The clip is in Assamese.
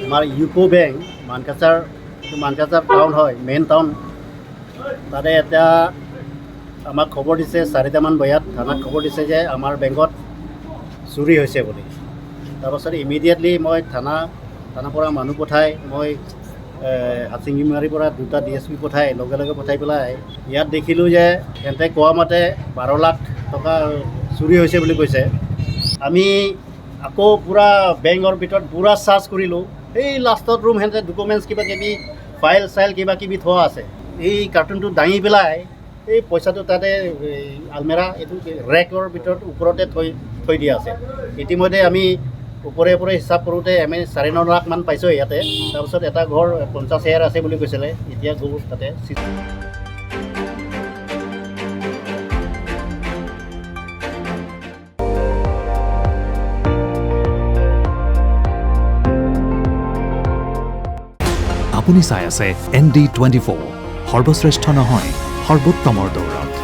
আমাৰ ইউকো বেংক মানকাচাৰ টাউন হয়, মেইন টাউন। তাতে এতিয়া আমাক খবৰ দিছে 4টামান বজাত, থানাত খবৰ দিছে যে আমাৰ বেংকত চুৰি হৈছে বুলি। তাৰপাছত ইমিডিয়েটলি মই থানাৰ পৰা মানুহ পঠাই মই হাচিঙিমাৰীৰ পৰা 2টা DSP পঠাই লগে লগে পঠাই পেলাই ইয়াত দেখিলোঁ যে সিহঁতে কোৱা মতে 12 লাখ টকা চুৰি হৈছে বুলি কৈছে। আমি আকৌ পূৰা বেংকৰ ভিতৰত পূৰা চাৰ্চ কৰিলোঁ। এই লাষ্টত ৰুম সিহঁতে ডকুমেণ্টছ কিবাকিবি ফাইল কিবাকিবি থোৱা আছে। এই কাৰ্টুনটো দাঙি পেলাই এই পইচাটো তাতে আলমেৰা এইটো ৰেকৰ ভিতৰত ওপৰতে থৈ দিয়া আছে। ইতিমধ্যে আমি ওপৰে হিচাপ কৰোঁতে আমি 9.5 লাখমান পাইছোঁ ইয়াতে। তাৰপিছত এটা ঘৰ 50,000 আছে বুলি কৈছিলে, এতিয়া গ'ল তাতে। আপুনি চাই আছে ND24, সৰ্বশ্ৰেষ্ঠ নহয় সৰ্বোত্তমৰ দৌৰত।